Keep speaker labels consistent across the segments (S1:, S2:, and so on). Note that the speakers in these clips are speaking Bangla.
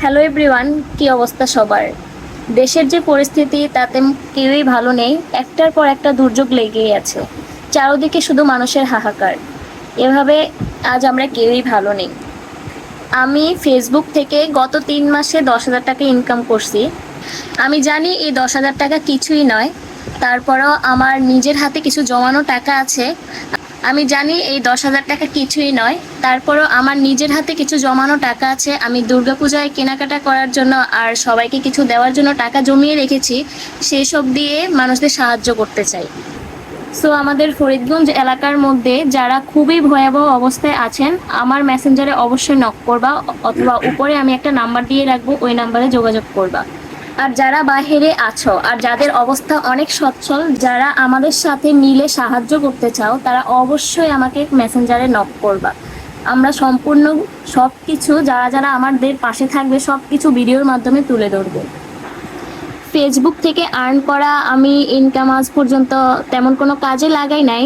S1: হ্যালো এভরিওয়ান, কি অবস্থা সবার? দেশের যে পরিস্থিতি তাতে কেউই ভালো নেই। একটার পর একটা দুর্যোগ লেগেই আছে, চারদিকে শুধু মানুষের হাহাকার। এভাবে আজ আমরা কেউই ভালো নেই। আমি ফেসবুক থেকে গত 3 মাসে 10,000 টাকা ইনকাম করছি। আমি জানি এই 10,000 টাকা কিছুই নয়, তারপরেও আমার নিজের হাতে কিছু জমানো টাকা আছে। আমি জানি এই 10,000 টাকা কিছুই নয়, তারপরও আমার নিজের হাতে কিছু জমানো টাকা আছে। আমি দুর্গাপূজায় কেনাকাটা করার জন্য আর সবাইকে কিছু দেওয়ার জন্য টাকা জমিয়ে রেখেছি। সেই সব দিয়ে মানুষদের সাহায্য করতে চাই। সো আমাদের ফরিদগঞ্জ এলাকার মধ্যে যারা খুবই ভয়াবহ অবস্থায় আছেন, আমার মেসেঞ্জারে অবশ্যই নক করবা, অথবা উপরে আমি একটা নাম্বার দিয়ে রাখবো, ওই নাম্বারে যোগাযোগ করবা। আর যারা বাইরে আছো আর যাদের অবস্থা অনেক সচ্ছল, যারা আমাদের সাথে মিলে সাহায্য করতে চাও, তারা অবশ্যই আমাকে মেসেঞ্জারে নক করবা। আমরা সম্পূর্ণ সব কিছু, যারা যারা আমাদের পাশে থাকবে, সব কিছু ভিডিওর মাধ্যমে তুলে ধরবো। ফেসবুক থেকে আর্ন করা আমি ইনকাম আজ পর্যন্ত তেমন কোনো কাজে লাগাই নাই,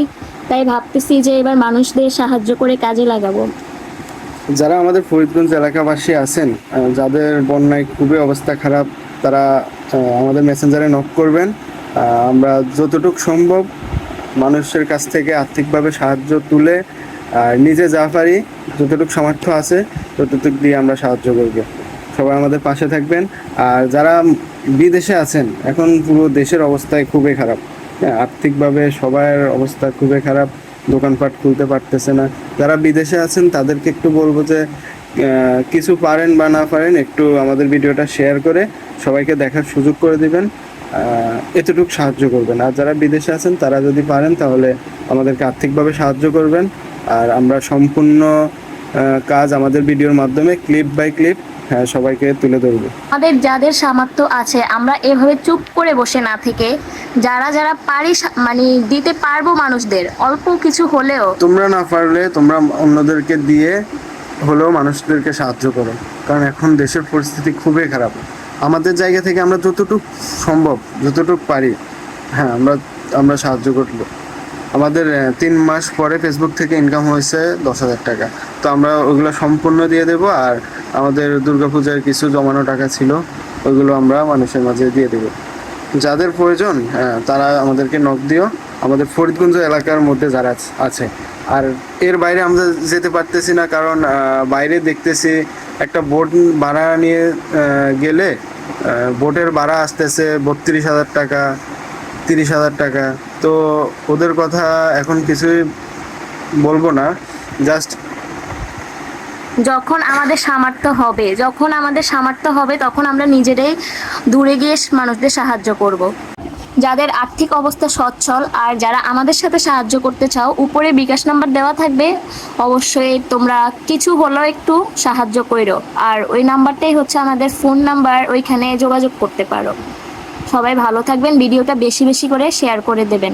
S1: তাই ভাবতেছি যে এবার মানুষদের সাহায্য করে কাজে লাগাবো।
S2: যারা আমাদের ফরিদগঞ্জ এলাকাবাসী আছেন, যাদের বন্যায় খুবই অবস্থা খারাপ, তারা আমাদের মেসেঞ্জারে নক করবেন। আমরা যতটুকু সম্ভব মানুষের কাছ থেকে আর্থিকভাবে সাহায্য তুলে নিজে যা পারি, যতটুকু সামর্থ্য আছে ততটুকু দিয়ে আমরা সাহায্য করব। সবাই আমাদের পাশে থাকবেন। আর যারা বিদেশে আছেন, এখন পুরো দেশের অবস্থায় খুবই খারাপ। হ্যাঁ, আর্থিকভাবে সবার অবস্থা খুবই খারাপ, দোকানপাট খুলতে পারতেছে না। যারা বিদেশে আছেন তাদেরকে একটু বলবো যে কিছু পারেন বা না পারেন, একটু আমাদের ভিডিওটা শেয়ার করে সবাইকে দেখার সুযোগ করে দিবেন, এতটুকু সাহায্য করবেন। আর যারা বিদেশে আছেন তারা যদি পারেন তাহলে আমাদেরকে আর্থিকভাবে সাহায্য করবেন। আর আমরা সম্পূর্ণ কাজ আমাদের ভিডিওর মাধ্যমে ক্লিপ বাই ক্লিপ সবাইকে তুলে ধরবো।
S1: আমাদের যাদের সামর্থ্য আছে, আমরা এভাবে চুপ করে বসে না থেকে যারা যারা পারি মানে দিতে পারবো মানুষদের, অল্প কিছু হলেও।
S2: তোমরা না পারলে তোমরা অন্যদেরকে দিয়ে হলেও মানুষদেরকে সাহায্য করো, কারণ এখন দেশের পরিস্থিতি খুবই খারাপ। আমাদের জায়গা থেকে আমরা যতটুকু সম্ভব, যতটুকু পারি, হ্যাঁ আমরা সাহায্য করব। আমাদের 3 মাস পরে ফেসবুক থেকে ইনকাম হয়েছে 10,000 টাকা, তো আমরা ওইগুলো সম্পূর্ণ দিয়ে দেব। আর আমাদের দুর্গাপূজার কিছু জমানো টাকা ছিল, ওইগুলো আমরা মানুষের মাঝে দিয়ে দেব। যাদের প্রয়োজন তারা আমাদেরকে নক দিও, আমাদের ফরিদগঞ্জ এলাকার মধ্যে যারা আছে। আর এর বাইরে আমরা যেতে পারতেছি না, কারণ বাইরে দেখতেছি একটা বোট ভাড়া নিয়ে গেলে বোটের ভাড়া আসতেছে 32,000 টাকা, 30,000 টাকা। তো ওদের কথা এখন কিছুই বলবো না, জাস্ট
S1: যখন আমাদের সামর্থ্য হবে তখন আমরা নিজেরাই দূরে গিয়ে মানুষদের সাহায্য করব। যাদের আর্থিক অবস্থা সচ্ছল আর যারা আমাদের সাথে সাহায্য করতে চাও, উপরে বিকাশ নাম্বার দেওয়া থাকবে, অবশ্যই তোমরা কিছু হলেও একটু সাহায্য করো। আর ওই নাম্বারটাই হচ্ছে আমাদের ফোন নাম্বার, ওইখানে যোগাযোগ করতে পারো। সবাই ভালো থাকবেন, ভিডিওটা বেশি বেশি করে শেয়ার করে দেবেন।